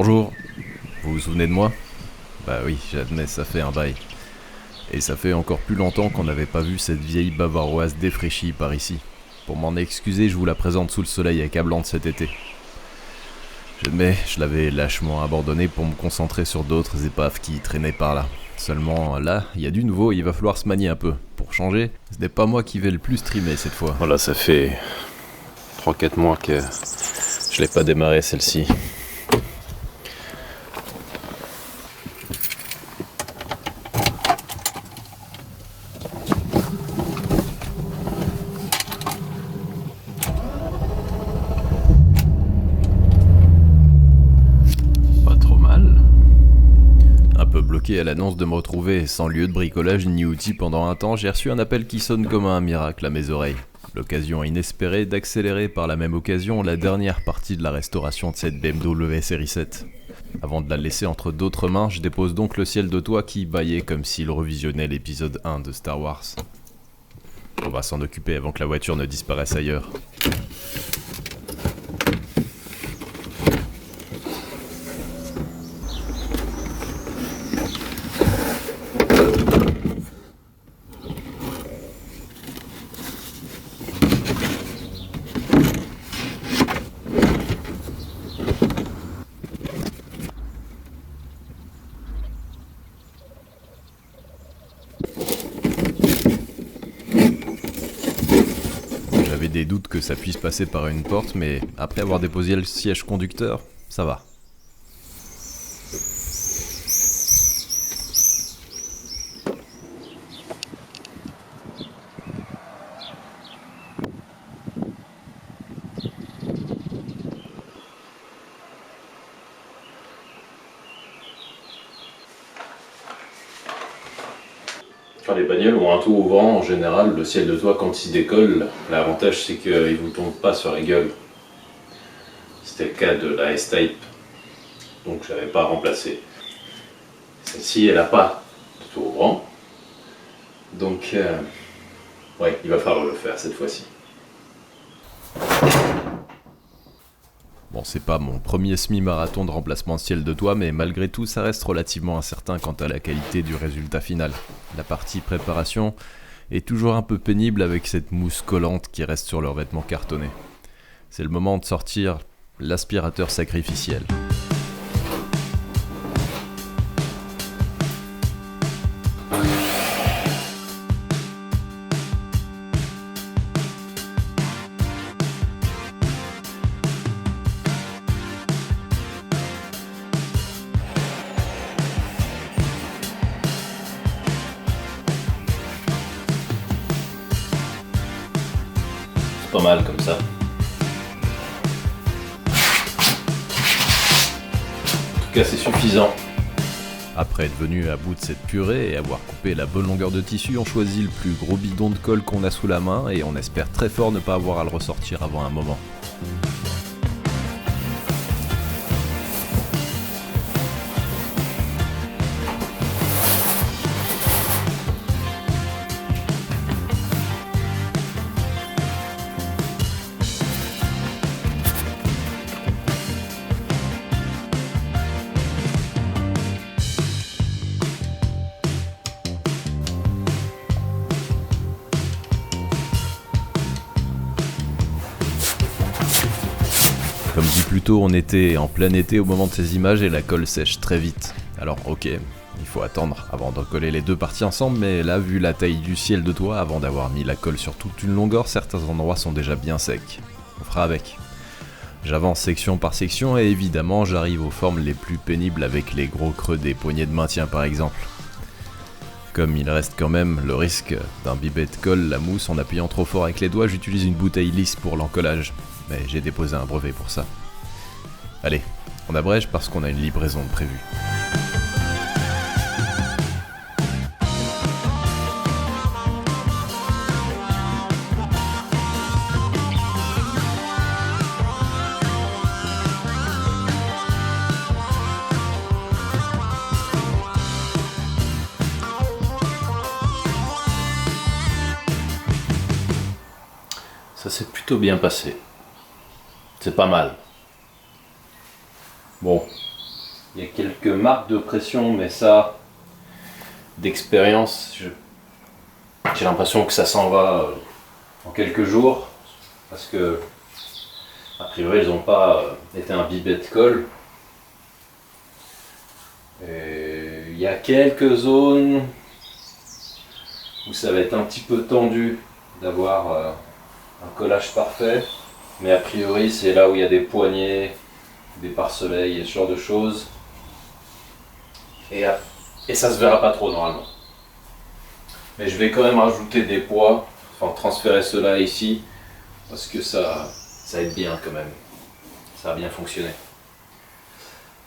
Bonjour, vous vous souvenez de moi? Bah oui, j'admets, ça fait un bail. Et ça fait encore plus longtemps qu'on n'avait pas vu cette vieille bavaroise défraîchie par ici. Pour m'en excuser, je vous la présente sous le soleil accablant de cet été. J'admets, je l'avais lâchement abandonnée pour me concentrer sur d'autres épaves qui traînaient par là. Seulement là, il y a du nouveau et il va falloir se manier un peu. Pour changer, ce n'est pas moi qui vais le plus trimer cette fois. Voilà, ça fait 3-4 mois que je l'ai pas démarré celle-ci. Pas trop mal. Un peu bloqué à l'annonce de me retrouver sans lieu de bricolage ni outil pendant un temps, j'ai reçu un appel qui sonne comme un miracle à mes oreilles. L'occasion inespérée d'accélérer par la même occasion la dernière partie de la restauration de cette BMW série 7. Avant de la laisser entre d'autres mains, je dépose donc le ciel de toit qui bâillait comme s'il revisionnait l'épisode 1 de Star Wars. On va s'en occuper avant que la voiture ne disparaisse ailleurs. J'avais des doutes que ça puisse passer par une porte, mais après avoir déposé le siège conducteur, ça va. Quand les bagnoles ont un tour ouvrant, en général, le ciel de toit, quand il décolle, l'avantage c'est qu'il vous tombe pas sur la gueule. C'était le cas de la S-Type, donc je l'avais pas remplacée. Celle-ci, elle a pas de tour ouvrant, donc ouais, il va falloir le faire cette fois-ci. Bon, c'est pas mon premier semi-marathon de remplacement de ciel de toit, mais malgré tout, ça reste relativement incertain quant à la qualité du résultat final. La partie préparation est toujours un peu pénible avec cette mousse collante qui reste sur leurs vêtements cartonnés. C'est le moment de sortir l'aspirateur sacrificiel. C'est pas mal comme ça. En tout cas, c'est suffisant. Après être venu à bout de cette purée et avoir coupé la bonne longueur de tissu, on choisit le plus gros bidon de colle qu'on a sous la main et on espère très fort ne pas avoir à le ressortir avant un moment. Comme dit plus tôt, on était en plein été au moment de ces images et la colle sèche très vite. Alors ok, il faut attendre avant de coller les deux parties ensemble, mais là, vu la taille du ciel de toit, avant d'avoir mis la colle sur toute une longueur, certains endroits sont déjà bien secs. On fera avec. J'avance section par section et évidemment j'arrive aux formes les plus pénibles avec les gros creux des poignées de maintien par exemple. Comme il reste quand même le risque d'imbiber de colle la mousse en appuyant trop fort avec les doigts, j'utilise une bouteille lisse pour l'encollage. Mais j'ai déposé un brevet pour ça. Allez, on abrège parce qu'on a une livraison de prévue. Ça s'est plutôt bien passé. C'est pas mal. Bon, Il y a quelques marques de pression, mais ça, d'expérience, j'ai l'impression que ça s'en va en quelques jours, parce que a priori ils n'ont pas été imbibés de colle. Et il y a quelques zones où ça va être un petit peu tendu d'avoir un collage parfait, mais a priori c'est là où il y a des poignées, des pare-soleils et ce genre de choses, et ça se verra pas trop normalement. Mais je vais quand même rajouter des poids, enfin transférer cela ici, parce que ça aide bien quand même, ça a bien fonctionné.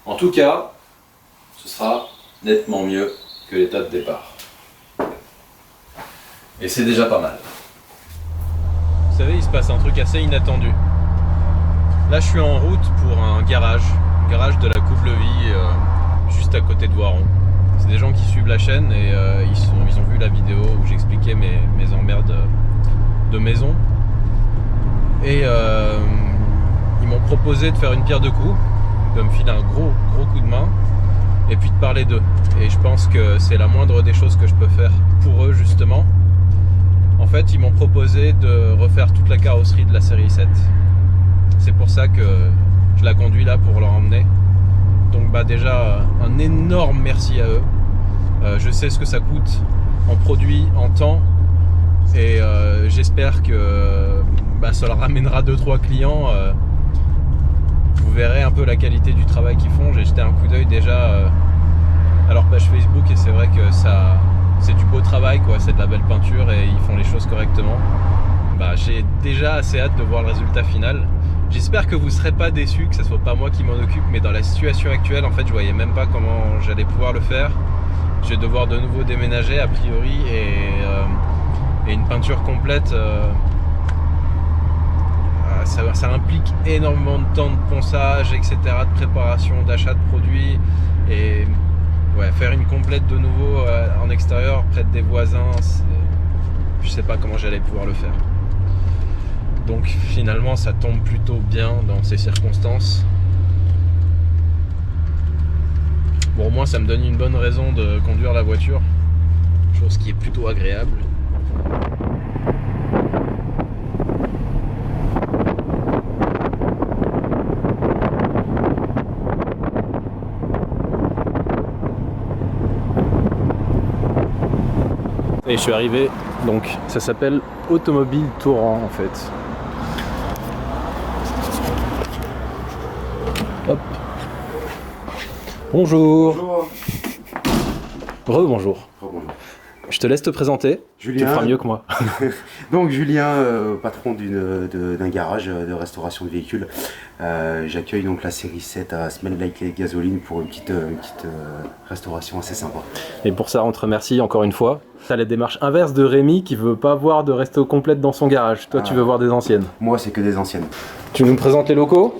En tout cas, ce sera nettement mieux que l'état de départ. Et c'est déjà pas mal. Vous savez, il se passe un truc assez inattendu. Là, je suis en route pour un garage de la Couve-Levis, juste à côté de Voiron. C'est des gens qui suivent la chaîne et ils ont vu la vidéo où j'expliquais mes emmerdes de maison. Et ils m'ont proposé de faire une pierre deux coups, de me filer un gros coup de main et puis de parler d'eux. Et je pense que c'est la moindre des choses que je peux faire pour eux justement. En fait, ils m'ont proposé de refaire toute la carrosserie de la série 7. C'est pour ça que je la conduis là pour leur emmener. Donc déjà, un énorme merci à eux. Je sais ce que ça coûte en produits, en temps. Et j'espère que ça leur ramènera 2-3 clients. Vous verrez un peu la qualité du travail qu'ils font. J'ai jeté un coup d'œil déjà à leur page Facebook et c'est vrai que c'est du beau travail, quoi. C'est de la belle peinture et ils font les choses correctement. J'ai déjà assez hâte de voir le résultat final. J'espère que vous ne serez pas déçus, que ce soit pas moi qui m'en occupe, mais dans la situation actuelle, en fait, je voyais même pas comment j'allais pouvoir le faire. Je vais devoir de nouveau déménager a priori et une peinture complète. Ça implique énormément de temps de ponçage, etc., de préparation, d'achat de produits et faire une complète de nouveau en extérieur près des voisins, je sais pas comment j'allais pouvoir le faire. Donc finalement ça tombe plutôt bien dans ces circonstances. Bon, au moins ça me donne une bonne raison de conduire la voiture, chose qui est plutôt agréable. Et je suis arrivé, donc ça s'appelle Automobile Torrent en fait. Hop. Bonjour. Bonjour. Rebonjour. Rebonjour. Je te laisse te présenter. Julien. Tu feras mieux que moi. Donc Julien, patron d'un garage de restauration de véhicules. J'accueille donc la série 7 à Smell Like Gasoline pour une petite restauration assez sympa. Et pour ça, on te remercie encore une fois. T'as la démarche inverse de Rémi qui veut pas voir de resto complète dans son garage. Toi, tu veux voir des anciennes. Moi, c'est que des anciennes. Tu nous présentes les locaux ?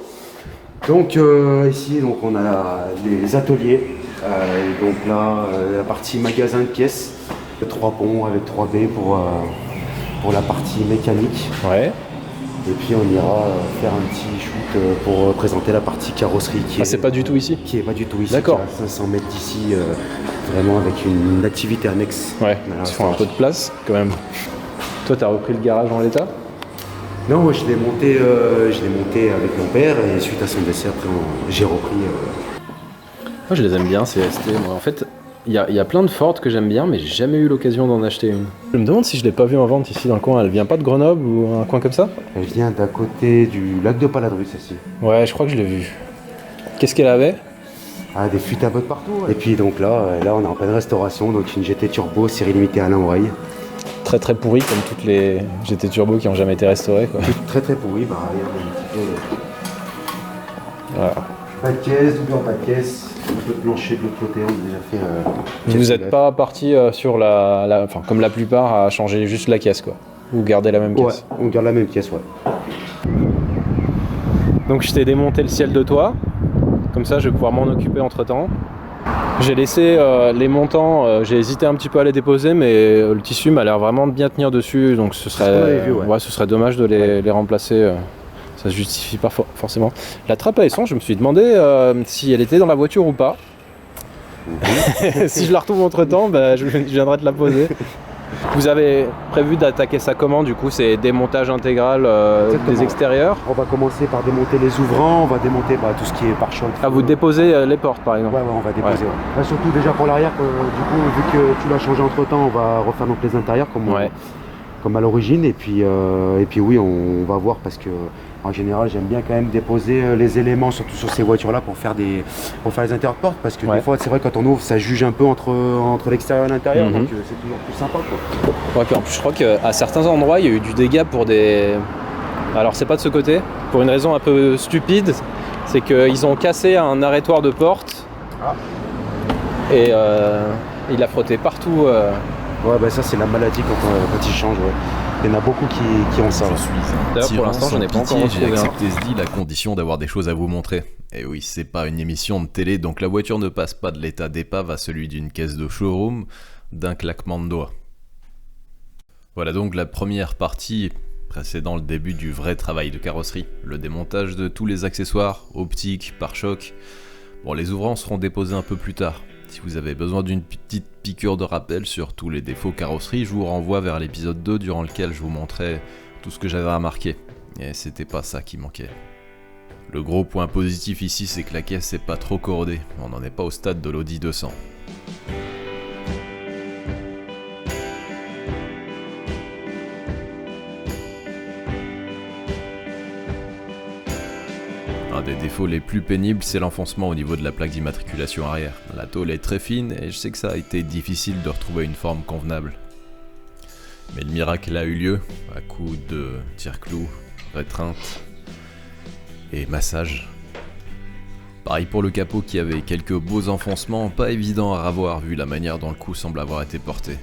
Donc ici, donc, on a les ateliers. Donc là, la partie magasin de pièces. 3 ponts avec 3 baies pour la partie mécanique. Ouais. Et puis on ira faire un petit shoot pour présenter la partie carrosserie c'est pas du tout ici ? Qui est pas du tout ici. D'accord. Qui est à 500 mètres d'ici, vraiment avec une activité annexe. Ouais, il faut un peu de place quand même. Toi, t'as repris le garage en l'état ? Non, moi je l'ai monté avec mon père et suite à son décès, après j'ai repris. Moi je les aime bien ces ST. Moi, en fait, il y a plein de Ford que j'aime bien, mais j'ai jamais eu l'occasion d'en acheter une. Je me demande si je l'ai pas vue en vente ici dans le coin. Elle vient pas de Grenoble ou un coin comme ça ? Elle vient d'à côté du lac de Paladru, celle-ci. Ouais, je crois que je l'ai vue. Qu'est-ce qu'elle avait ? Ah, des fuites à bottes partout. Ouais. Et puis donc là, on est en pleine restauration, donc une GT Turbo série limitée à l'oreille. Très très pourrie comme toutes les GT Turbo qui ont jamais été restaurées, quoi. Très très pourri, regarde un petit peu. Voilà. Pas de caisse, doubleur pas de caisse. Un peu de plancher de l'autre côté, on a déjà fait. Vous n'êtes pas parti sur enfin, comme la plupart, à changer juste la caisse, quoi. Vous gardez la même caisse. Ouais, on garde la même caisse, ouais. Donc je t'ai démonté le ciel de toit. Comme ça, je vais pouvoir m'en occuper entre temps. J'ai laissé les montants, j'ai hésité un petit peu à les déposer, mais le tissu m'a l'air vraiment de bien tenir dessus, donc ce serait, ce serait dommage de les remplacer. ça se justifie pas forcément. La trappe à essence, je me suis demandé si elle était dans la voiture ou pas. Si je la retrouve entre-temps, je viendrai te la poser. Vous avez prévu d'attaquer ça comment du coup? C'est démontage intégral des extérieurs? On va commencer par démonter les ouvrants, on va démonter tout ce qui est pare-choc. Ah, vous déposez les portes par exemple? Ouais, on va déposer. Ouais. Là, surtout déjà pour l'arrière, du coup, vu que tu l'as changé entre-temps, on va refaire donc les intérieurs comme à l'origine. Et puis oui, on va voir parce que en général, j'aime bien quand même déposer les éléments, surtout sur ces voitures-là, pour faire les intérieurs de porte. Parce que des fois, c'est vrai, quand on ouvre, ça juge un peu entre l'extérieur et l'intérieur. Donc c'est toujours plus sympa, quoi. Ouais, puis en plus, je crois qu'à certains endroits, il y a eu du dégât pour des... Alors, c'est pas de ce côté, pour une raison un peu stupide, c'est qu'ils ont cassé un arrêtoir de porte. Et il a frotté partout. Ouais, ça, c'est la maladie quand ils changent, ouais. Il y en a beaucoup qui ont ça. Je suis un D'ailleurs, pour l'instant, tyran j'en ai sans pas encore pitié, j'ai retrouvé un. accepté ce deal à condition d'avoir des choses à vous montrer. Et oui, c'est pas une émission de télé, donc la voiture ne passe pas de l'état d'épave à celui d'une caisse de showroom d'un claquement de doigts. Voilà donc la première partie précédant le début du vrai travail de carrosserie, le démontage de tous les accessoires, optiques, pare-chocs. Bon, les ouvrants seront déposés un peu plus tard. Si vous avez besoin d'une petite piqûre de rappel sur tous les défauts carrosserie, je vous renvoie vers l'épisode 2 durant lequel je vous montrais tout ce que j'avais remarqué. Et c'était pas ça qui manquait. Le gros point positif ici, c'est que la caisse est pas trop corrodée. On n'en est pas au stade de l'Audi 200. Un des défauts les plus pénibles, c'est l'enfoncement au niveau de la plaque d'immatriculation arrière. La tôle est très fine et je sais que ça a été difficile de retrouver une forme convenable. Mais le miracle a eu lieu, à coup de tire-clous, rétreinte et massage. Pareil pour le capot qui avait quelques beaux enfoncements, pas évidents à ravoir vu la manière dont le coup semble avoir été porté.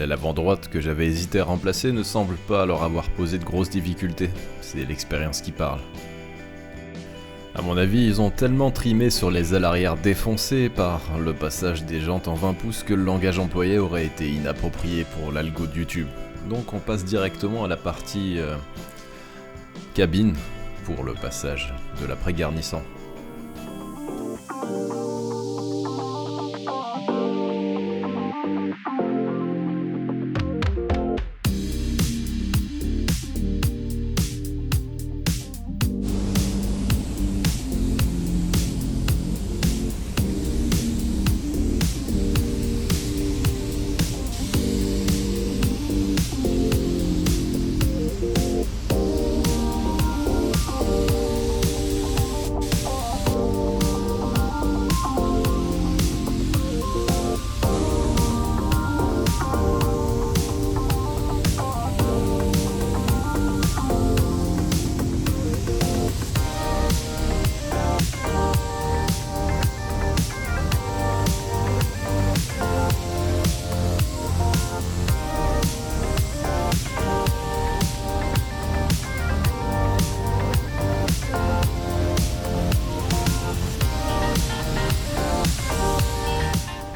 L'avant droite que j'avais hésité à remplacer ne semble pas leur avoir posé de grosses difficultés, c'est l'expérience qui parle. A mon avis, ils ont tellement trimé sur les ailes arrière défoncées par le passage des jantes en 20 pouces que le langage employé aurait été inapproprié pour l'algo de YouTube. Donc on passe directement à la partie cabine pour le passage de l'après-garnissant.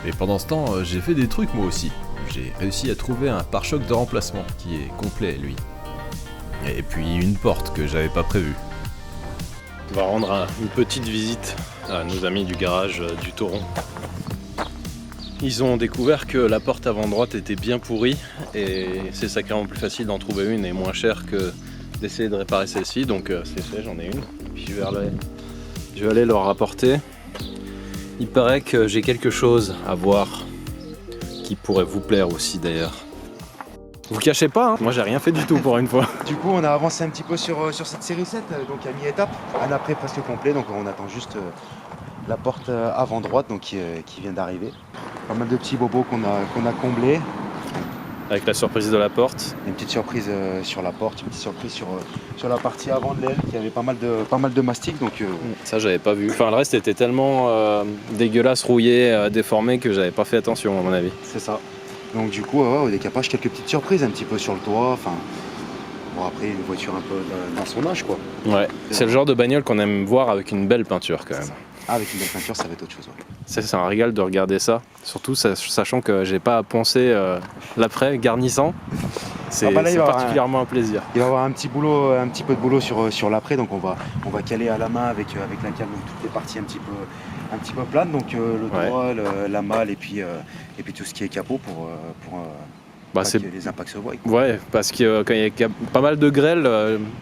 Et pendant ce temps, j'ai fait des trucs moi aussi. J'ai réussi à trouver un pare-choc de remplacement qui est complet lui. Et puis une porte que j'avais pas prévue. On va rendre une petite visite à nos amis du garage du Tauron. Ils ont découvert que la porte avant droite était bien pourrie et c'est sacrément plus facile d'en trouver une et moins cher que d'essayer de réparer celle-ci. Donc c'est fait, j'en ai une. Puis je vais aller leur rapporter. Il paraît que j'ai quelque chose à voir qui pourrait vous plaire aussi d'ailleurs. Vous cachez pas, hein, moi j'ai rien fait du tout pour une fois. Du coup, on a avancé un petit peu sur cette série 7, donc à mi-étape, un après presque complet, donc on attend juste la porte avant droite donc, qui vient d'arriver. Pas mal de petits bobos qu'on a comblés. Avec la surprise de la porte. Une petite surprise sur la porte, une petite surprise sur la partie avant de l'aile qui avait pas mal de mastic. Donc, ça j'avais pas vu. Enfin le reste était tellement dégueulasse, rouillé, déformé que j'avais pas fait attention à mon avis. C'est ça. Donc du coup, au décapage, quelques petites surprises un petit peu sur le toit. Enfin, bon après une voiture un peu dans son âge quoi. Ouais, c'est le genre de bagnole qu'on aime voir avec une belle peinture quand même. Ah, avec une belle peinture, ça va être autre chose. Ouais. C'est un régal de regarder ça, surtout sachant que j'ai pas à poncer l'après, garnissant. C'est là, particulièrement un plaisir. Il va y avoir un petit peu de boulot sur l'après, donc on va caler à la main avec la cale, donc toutes les parties un petit peu planes, donc le doigt, la malle et puis tout ce qui est capot pour que les impacts se voient. Ouais, parce que quand il y a pas mal de grêle,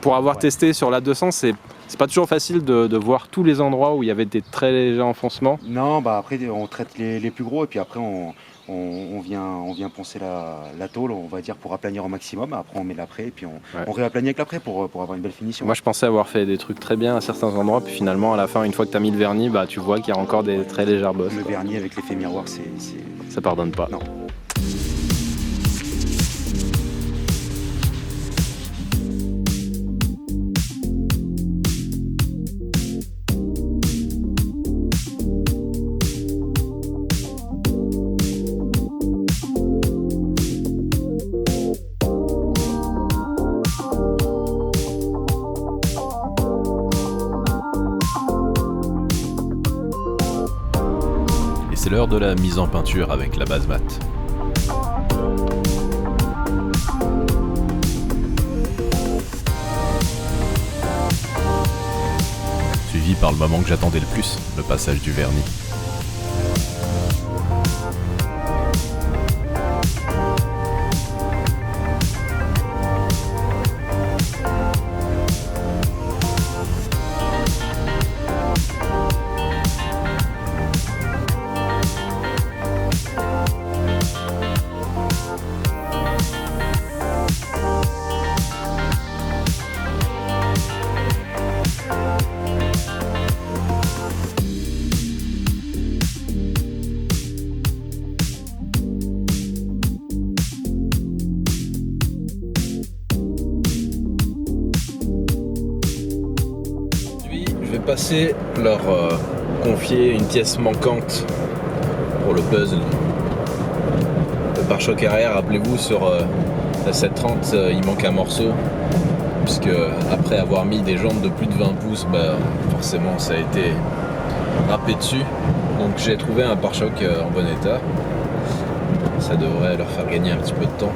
pour avoir testé sur la 200, c'est pas toujours facile de voir tous les endroits où il y avait des très légers enfoncements. Non, après on traite les plus gros et puis après on vient poncer la tôle, on va dire, pour aplanir au maximum. Après on met l'après et puis on réaplanit avec l'après pour avoir une belle finition. Moi je pensais avoir fait des trucs très bien à certains endroits, puis finalement à la fin, une fois que tu as mis le vernis, tu vois qu'il y a encore des très légères bosses. Le vernis avec l'effet miroir, ça pardonne pas. Non. C'est l'heure de la mise en peinture avec la base mat. Suivi par le moment que j'attendais le plus, le passage du vernis. Passer leur confier une pièce manquante pour le puzzle. Le pare-choc arrière, rappelez-vous, sur la 730, il manque un morceau, puisque après avoir mis des jantes de plus de 20 pouces, forcément ça a été râpé dessus. Donc j'ai trouvé un pare-choc en bon état. Ça devrait leur faire gagner un petit peu de temps.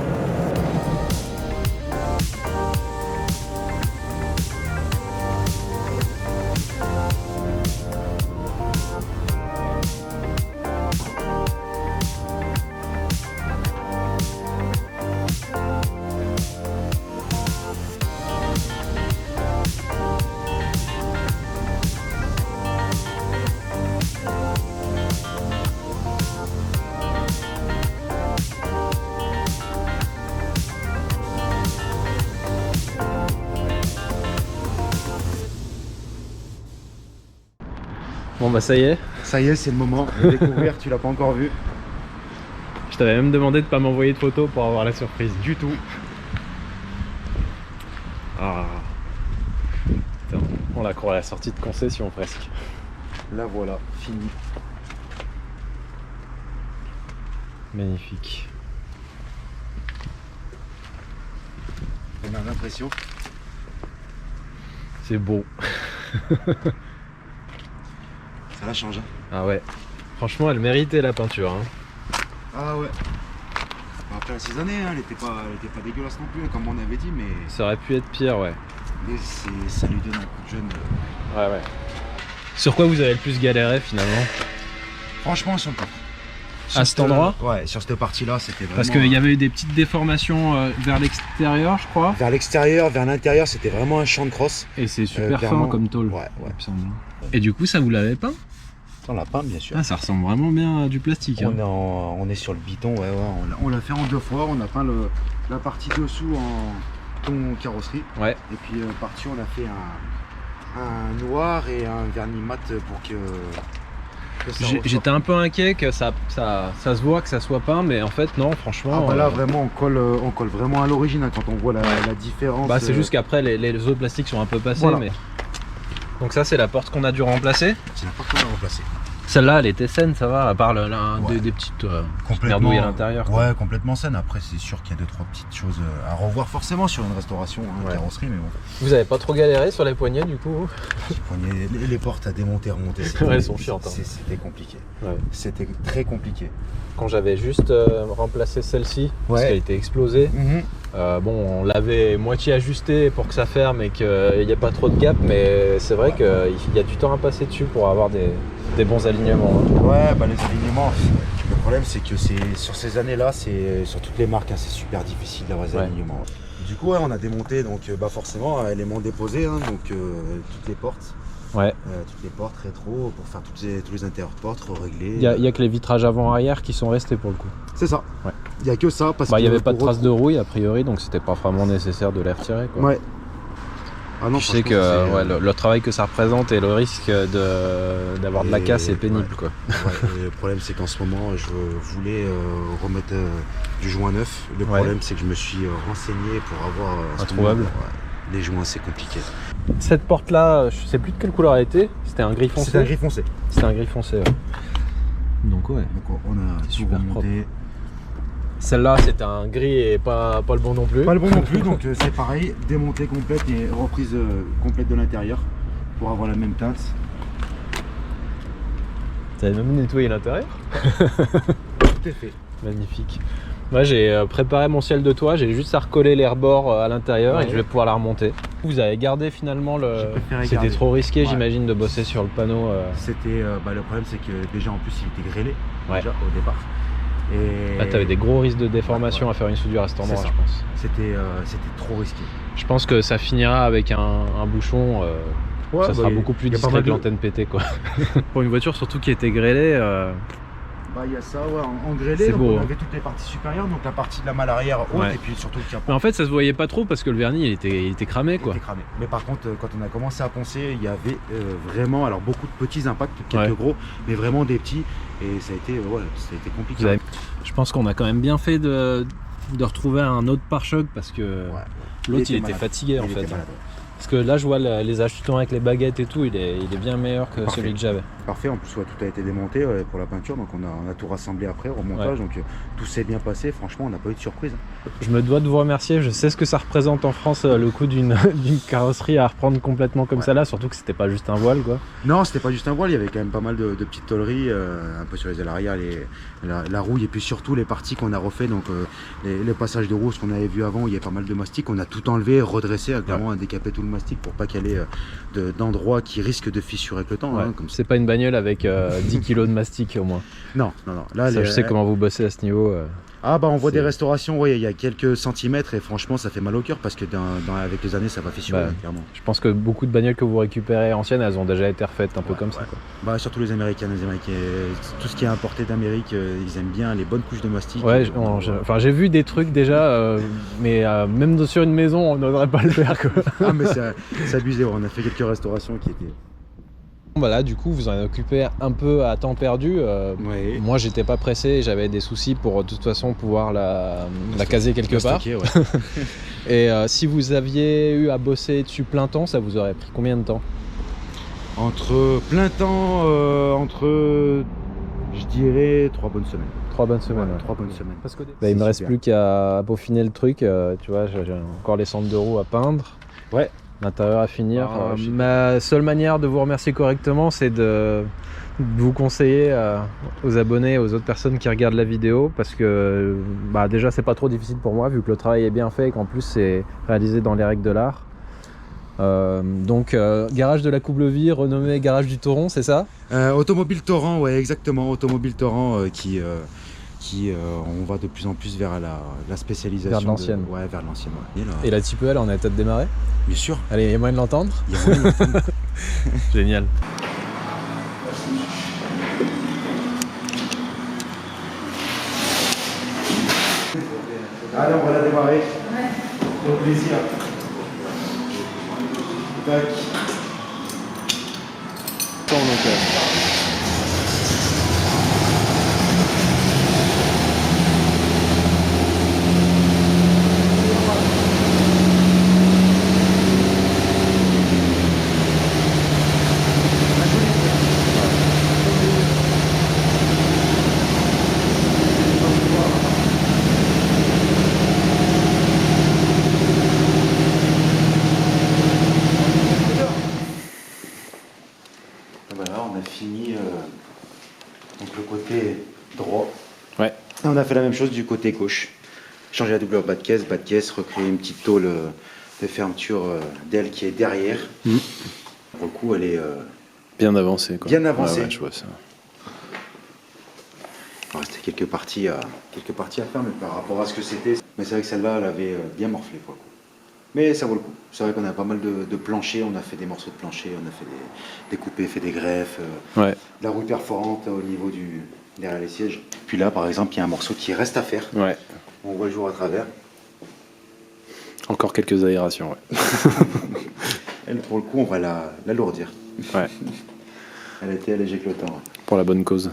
Bon ça y est. Ça y est, c'est le moment de découvrir, tu l'as pas encore vu. Je t'avais même demandé de pas m'envoyer de photos pour avoir la surprise. Du tout. Ah. Putain, on la croit à la sortie de concession presque. La voilà, fini. Magnifique. On a l'impression. C'est beau. Ça la change. Hein. Ah ouais. Franchement, elle méritait la peinture. Hein. Ah ouais. Après la 6 années, hein, elle était pas dégueulasse non plus, comme on avait dit, mais. Ça aurait pu être pire, ouais. Mais ça lui donne un coup de jeune. Ouais. Sur quoi vous avez le plus galéré finalement? Franchement, sur le coffre. À cet endroit? Ouais, sur cette partie-là, c'était vraiment. Parce qu'il y avait eu des petites déformations vers l'extérieur, je crois. Vers l'extérieur, vers l'intérieur, c'était vraiment un champ de crosse. Et c'est super fin comme tôle. Ouais. Et du coup, ça vous l'avez peint? On l'a peint, bien sûr. Ah, ça ressemble vraiment bien à du plastique. Hein. On est sur le biton, ouais. On l'a fait en 2 fois. On a peint la partie dessous en ton carrosserie. Ouais. Et puis par-dessus, on a fait un noir et un vernis mat pour que j'étais un peu inquiet que ça se voit que ça soit peint, mais en fait non, franchement. Ah bah là vraiment on colle vraiment à l'origine hein, quand on voit la différence. Bah c'est juste qu'après les autres plastiques sont un peu passés, voilà. Mais donc ça c'est la porte qu'on a dû remplacer. C'est la porte qu'on a remplacée. Celle-là, elle était saine, ça va, à part des petites merdouilles à l'intérieur. Ouais, complètement saine. Après, c'est sûr qu'il y a 2-3 petites choses à revoir forcément sur une restauration, carrosserie, mais bon. Vous avez pas trop galéré sur les poignées du coup? Les portes à démonter, remonter. Elles sont chiantes. C'était compliqué. Ouais. C'était très compliqué. Quand j'avais juste remplacé celle-ci, parce Ouais. qu'elle était explosée, on l'avait moitié ajusté pour que ça ferme et qu'il n'y ait pas trop de gap, mais c'est vrai qu'il y a du temps à passer dessus pour avoir des bons alignements. Ouais, bah les alignements, le problème c'est que sur ces années-là, c'est sur toutes les marques, c'est super difficile d'avoir des alignements. Du coup, on a démonté donc forcément éléments déposés, donc toutes les portes. Ouais. Toutes les portes rétro pour faire tous les intérieurs de portes, régler. Il y a que les vitrages avant-arrière qui sont restés pour le coup. C'est ça. Ouais. Il n'y a que ça parce il n'y avait pas de traces de rouille a priori, donc c'était pas vraiment nécessaire de les retirer. Quoi. Ouais. Ah non, je sais que le travail que ça représente et le risque d'avoir de la casse est pénible. Quoi. Ouais, le problème c'est qu'en ce moment je voulais remettre du joint neuf. Le problème c'est que je me suis renseigné pour avoir introuvable. Les joints c'est compliqué. Cette porte là, je sais plus de quelle couleur elle était. C'était un gris foncé. C'était un gris foncé. C'était un gris foncé. Ouais. Donc ouais. Donc on a tout super remonté. Propre. Celle-là c'était un gris et pas le bon non plus. Pas le bon non plus, donc c'est pareil, démontée complète et reprise complète de l'intérieur pour avoir la même teinte. T'avais même nettoyé l'intérieur? Tout est fait. Magnifique. Moi j'ai préparé mon ciel de toit, j'ai juste à recoller les rebords à l'intérieur et je vais pouvoir la remonter. Vous avez gardé finalement C'était trop risqué j'imagine de bosser sur le panneau. C'était le problème c'est que déjà en plus il était grêlé déjà au départ. Et là t'avais des gros risques de déformation à faire une soudure à cet endroit je pense. C'était trop risqué. Je pense que ça finira avec un bouchon. Ça sera beaucoup plus discret que l'antenne pétée quoi. Pour une voiture surtout qui était grêlée. Il y a ça en grêlé, donc beau, on avait toutes les parties supérieures, donc la partie de la malle arrière haute et puis surtout le capot. Mais en fait ça se voyait pas trop parce que le vernis il était cramé quoi. Il était cramé. Mais par contre quand on a commencé à poncer, il y avait vraiment beaucoup de petits impacts, quelques gros, mais vraiment des petits et ça a été compliqué. Je pense qu'on a quand même bien fait de retrouver un autre pare-choc parce que l'autre il était fatigué en fait. Parce que là je vois les ajustants avec les baguettes et tout, il est bien meilleur que celui que j'avais. Parfait, en plus tout a été démonté pour la peinture, donc on a tout rassemblé après au montage, donc tout s'est bien passé, franchement on n'a pas eu de surprise. Je me dois de vous remercier, je sais ce que ça représente en France le coût d'une carrosserie à reprendre complètement comme ça là, surtout que c'était pas juste un voile quoi. Non, c'était pas juste un voile, il y avait quand même pas mal de petites tôleries, un peu sur les ailes arrière, la rouille et puis surtout les parties qu'on a refait, donc les passages de roue, ce qu'on avait vu avant, il y avait pas mal de mastic, on a tout enlevé, redressé, clairement décapé tout le mastic pour pas qu'il y ait d'endroits qui risquent de fissurer avec le temps. C'est pas une bagnole avec 10 kg de mastic au moins. Non. Là, je sais comment vous bossez à ce niveau. On voit des restaurations, il y a quelques centimètres et franchement ça fait mal au cœur parce que avec les années ça va fissurer clairement. Je pense que beaucoup de bagnoles que vous récupérez anciennes, elles ont déjà été refaites un peu comme ça. Quoi. Surtout les Américains, tout ce qui est importé d'Amérique, ils aiment bien les bonnes couches de mastic. J'ai vu des trucs déjà, mais même sur une maison on n'oserait pas le faire quoi. Mais c'est abusé, on a fait quelques restaurations qui étaient... Là du coup vous en occupez un peu à temps perdu. Moi j'étais pas pressé, j'avais des soucis pour de toute façon pouvoir la caser quelque part. Et si vous aviez eu à bosser dessus plein temps, ça vous aurait pris combien de temps? Entre plein temps, je dirais 3 bonnes semaines. 3 bonnes semaines. 3 bonnes semaines. Il me reste plus qu'à peaufiner le truc, tu vois, j'ai encore les centres de roues à peindre. L'intérieur à finir. Ma seule manière de vous remercier correctement, c'est de vous conseiller aux abonnés et aux autres personnes qui regardent la vidéo parce que déjà c'est pas trop difficile pour moi vu que le travail est bien fait et qu'en plus c'est réalisé dans les règles de l'art. Donc garage de la Coublevis, renommé garage du Toron, c'est ça? Automobile Torrent, exactement, Automobile Torrent qui on va de plus en plus vers la spécialisation. Vers l'ancienne. Vers l'ancienne. Et la Type E, elle en est à état de démarrer? Bien sûr. Allez, il y a moyen de l'entendre? Il y a moyen de l'entendre. Génial. Allez, on va la démarrer. Au plaisir. Tac. on a fait la même chose du côté gauche. Changer la doublure bas de caisse, recréer une petite tôle de fermeture d'aile qui est derrière. Pour le coup, elle est Bien avancé, quoi. bien avancée. Ouais, je vois ça. Il restait quelques parties à faire, mais par rapport à ce que c'était. Mais c'est vrai que celle-là, elle avait bien morflé pour le coup. Mais ça vaut le coup. C'est vrai qu'on a pas mal de planchers, on a fait des morceaux de plancher, on a fait des coupés, fait des greffes, Ouais. la roue perforante au niveau derrière les sièges. Puis là, par exemple, il y a un morceau qui reste à faire. Ouais. On voit le jour à travers. Encore quelques aérations, ouais. Elle, pour le coup, on va l'alourdir. Ouais. Elle était allégée que le temps. Pour la bonne cause.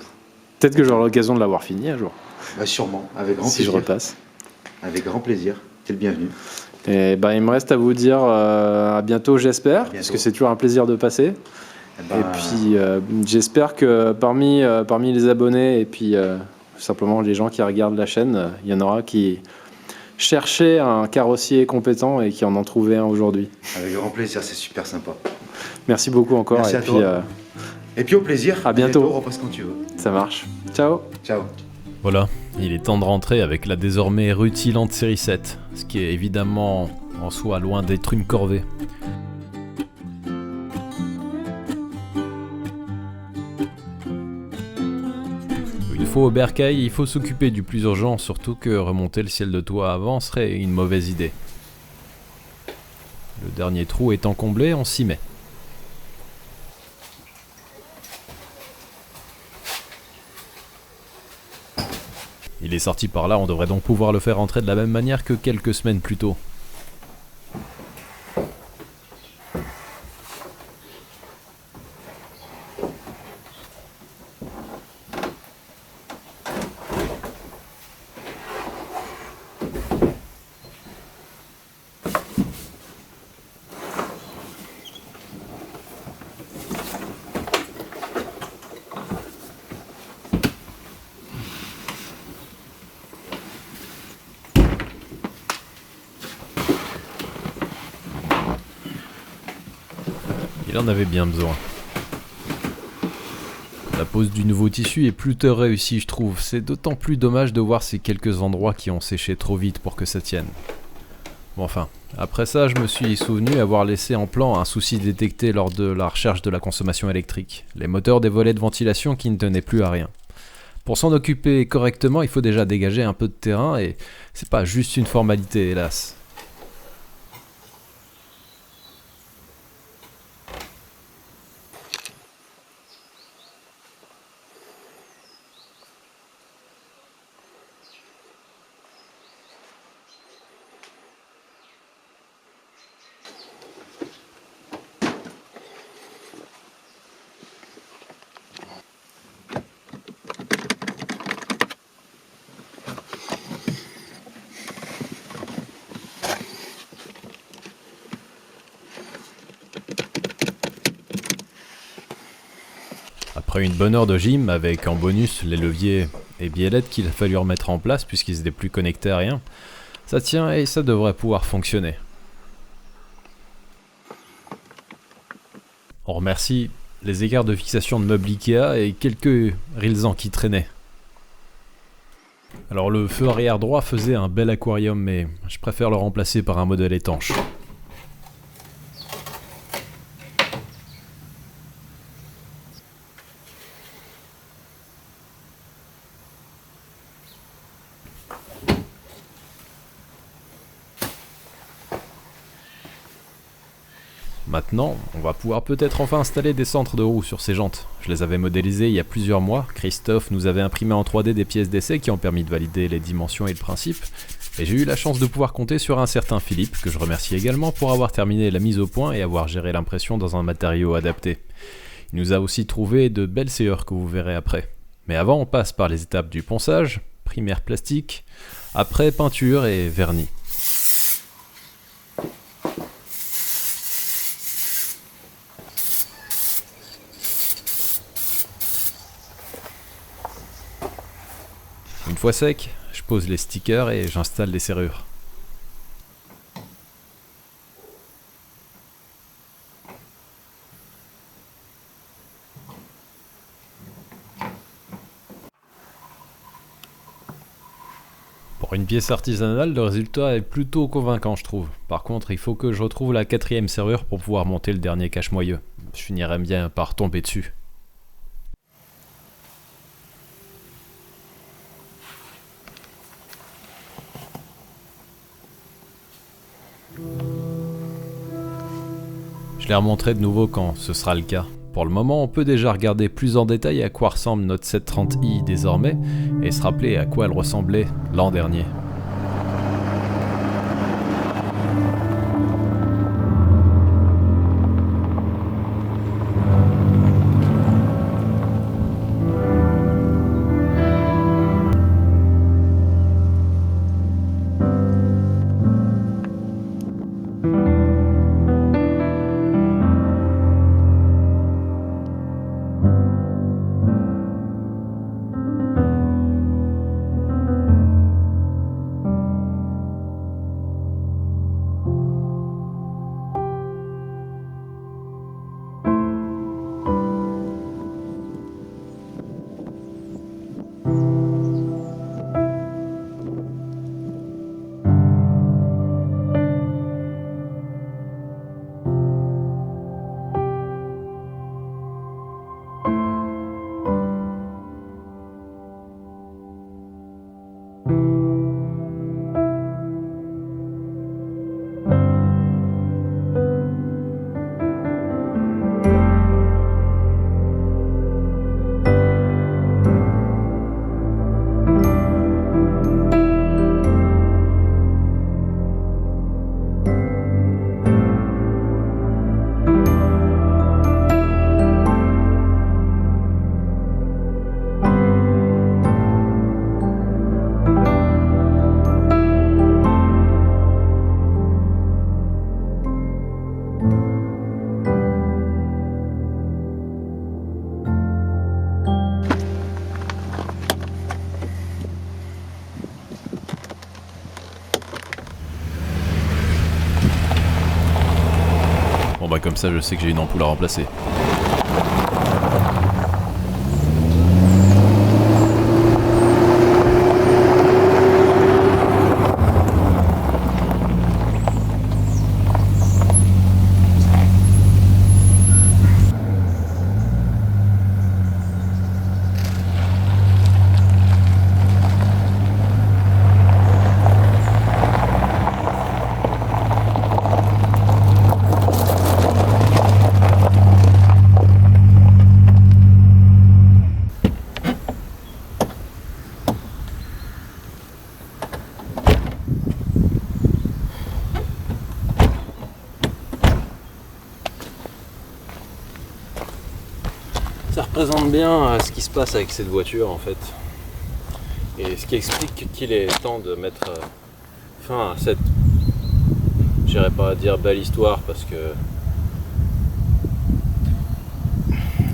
Peut-être que j'aurai l'occasion de l'avoir fini un jour. Bah, sûrement, avec grand Si je plaisir. repasse. Avec grand plaisir. T'es le bienvenu. Et bah, il me reste à vous dire à bientôt, j'espère. bientôt. Parce que c'est toujours un plaisir de passer. Eh ben, Et puis, j'espère que parmi les abonnés et puis simplement les gens qui regardent la chaîne, il y en aura qui cherchaient un carrossier compétent et qui en ont trouvé un aujourd'hui. avec grand plaisir, c'est super sympa. Merci beaucoup encore. Merci et à puis, toi. Et puis au plaisir. À bientôt. Repasse quand tu veux. ça marche. Ciao. Ciao. Voilà, il est temps de rentrer avec la désormais rutilante série 7, ce qui est évidemment en soi loin d'être une corvée. Une fois au bercail, il faut s'occuper du plus urgent, surtout que remonter le ciel de toit avant serait une mauvaise idée. Le dernier trou étant comblé, on s'y met. Il est sorti par là, on devrait donc pouvoir le faire rentrer de la même manière que quelques semaines plus tôt. Il en avait bien besoin. La pose du nouveau tissu est plutôt réussie, je trouve. C'est d'autant plus dommage de voir ces quelques endroits qui ont séché trop vite pour que ça tienne. Bon, enfin, après ça, je me suis souvenu avoir laissé en plan un souci détecté lors de la recherche de la consommation électrique. Les moteurs des volets de ventilation qui ne tenaient plus à rien. Pour s'en occuper correctement, il faut déjà dégager un peu de terrain et c'est pas juste une formalité, hélas. Après une bonne heure de gym, avec en bonus les leviers et biellettes qu'il a fallu remettre en place puisqu'ils n'étaient plus connectés à rien, ça tient et ça devrait pouvoir fonctionner. On remercie les écarts de fixation de meubles Ikea et quelques rilsans qui traînaient. Alors le feu arrière droit faisait un bel aquarium, mais je préfère le remplacer par un modèle étanche. Maintenant, on va pouvoir peut-être enfin installer des centres de roues sur ces jantes. Je les avais modélisés il y a plusieurs mois. Christophe nous avait imprimé en 3D des pièces d'essai qui ont permis de valider les dimensions et le principe. Et j'ai eu la chance de pouvoir compter sur un certain Philippe, que je remercie également pour avoir terminé la mise au point et avoir géré l'impression dans un matériau adapté. Il nous a aussi trouvé de belles scieurs que vous verrez après. Mais avant, on passe par les étapes du ponçage, primaire plastique, après peinture et vernis. Une fois sec, je pose les stickers et j'installe les serrures. une pièce artisanale, le résultat est plutôt convaincant, je trouve. Par contre, il faut que je retrouve la 4e serrure pour pouvoir monter le dernier cache-moyeu. Je finirais bien par tomber dessus. Je les remonterai de nouveau quand ce sera le cas. Pour le moment, on peut déjà regarder plus en détail à quoi ressemble notre 730i désormais et se rappeler à quoi elle ressemblait l'an dernier. Bon bah comme ça je sais que j'ai une ampoule à remplacer. Ça représente bien ce qui se passe avec cette voiture en fait. Et ce qui explique qu'il est temps de mettre fin à cette, j'irais pas dire belle histoire parce que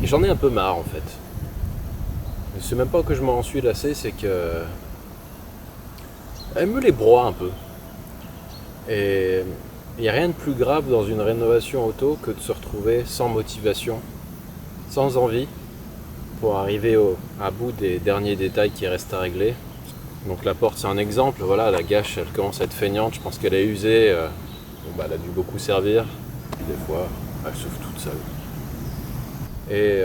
j'en ai un peu marre en fait. C'est même pas que je m'en suis lassé, c'est que elle me les broie un peu. Et il n'y a rien de plus grave dans une rénovation auto que de se retrouver sans motivation, sans envie, pour arriver à bout des derniers détails qui restent à régler. Donc la porte c'est un exemple, voilà, la gâche elle commence à être feignante, je pense qu'elle est usée, elle a dû beaucoup servir, des fois elle s'ouvre toute seule. Et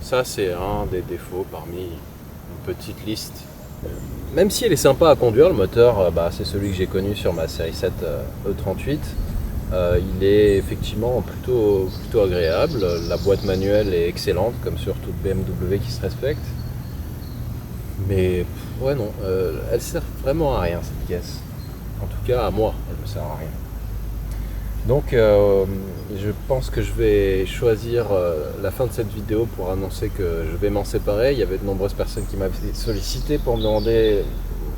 ça c'est un des défauts parmi une petite liste. Même si elle est sympa à conduire, le moteur c'est celui que j'ai connu sur ma série 7 E38. Il est effectivement plutôt agréable, la boîte manuelle est excellente comme sur toute BMW qui se respecte. Mais ouais non, elle sert vraiment à rien cette caisse. En tout cas à moi, elle me sert à rien. Donc je pense que je vais choisir la fin de cette vidéo pour annoncer que je vais m'en séparer. Il y avait de nombreuses personnes qui m'avaient sollicité pour me demander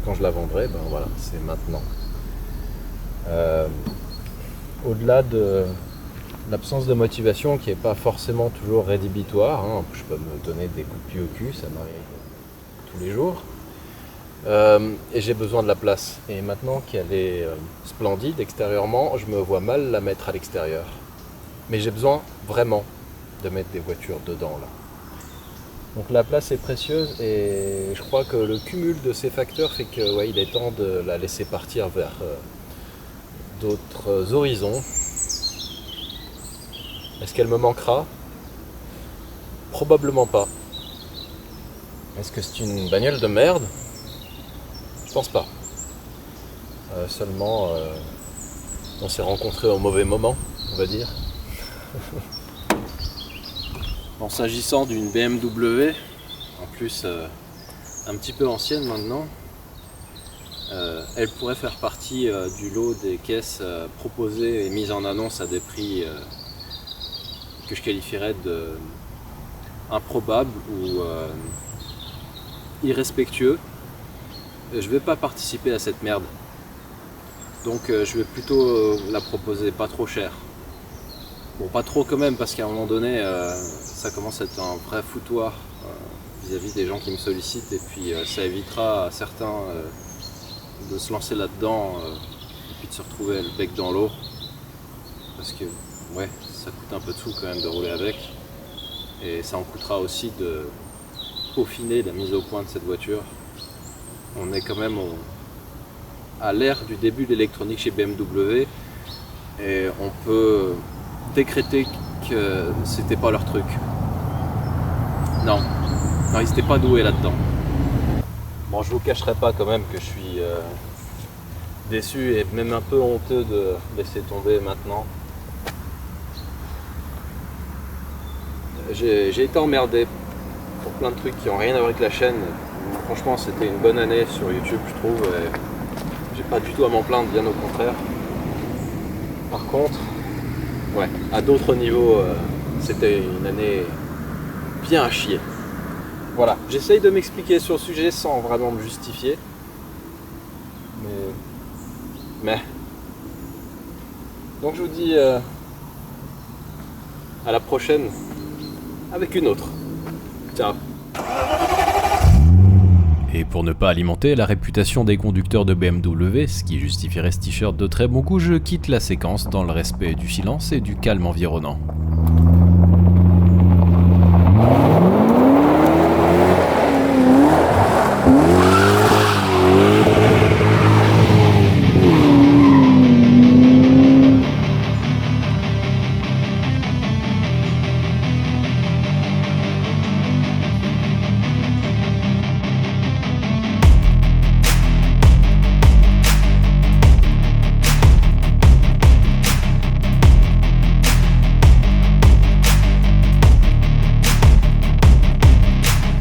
quand je la vendrai. Ben voilà, c'est maintenant. Au-delà de l'absence de motivation qui n'est pas forcément toujours rédhibitoire, hein, je peux me donner des coups de pied au cul, ça m'arrive tous les jours. Et j'ai besoin de la place. Et maintenant qu'elle est splendide extérieurement, je me vois mal la mettre à l'extérieur. Mais j'ai besoin vraiment de mettre des voitures dedans là. Donc la place est précieuse et je crois que le cumul de ces facteurs fait que ouais, il est temps de la laisser partir vers d'autres horizons. Est-ce qu'elle me manquera? Probablement pas. Est-ce que c'est une bagnole de merde? Je pense pas. Seulement, on s'est rencontrés au mauvais moment, on va dire. En s'agissant d'une BMW, en plus un petit peu ancienne maintenant, elle pourrait faire partie du lot des caisses proposées et mises en annonce à des prix que je qualifierais de improbables ou irrespectueux. Je vais pas participer à cette merde. Donc je vais plutôt la proposer pas trop cher. Bon, pas trop quand même, parce qu'à un moment donné, ça commence à être un vrai foutoir vis-à-vis des gens qui me sollicitent, et puis ça évitera à certains de se lancer là-dedans et puis de se retrouver le bec dans l'eau, parce que ouais, ça coûte un peu de sous quand même de rouler avec, et ça en coûtera aussi de peaufiner la mise au point de cette voiture. On est quand même à l'ère du début de l'électronique chez BMW, et on peut décréter que c'était pas leur truc. Non, ils étaient pas doués là-dedans. Bon, je vous cacherai pas quand même que je suis déçu et même un peu honteux de laisser tomber maintenant. J'ai été emmerdé pour plein de trucs qui ont rien à voir avec la chaîne. Franchement, c'était une bonne année sur YouTube, je trouve, et j'ai pas du tout à m'en plaindre, bien au contraire. Par contre, ouais, à d'autres niveaux, c'était une année bien à chier. Voilà, j'essaye de m'expliquer sur le sujet sans vraiment me justifier. Mais... Donc je vous dis à la prochaine avec une autre. Ciao. Et pour ne pas alimenter la réputation des conducteurs de BMW, ce qui justifierait ce t-shirt de très bon goût, je quitte la séquence dans le respect du silence et du calme environnant.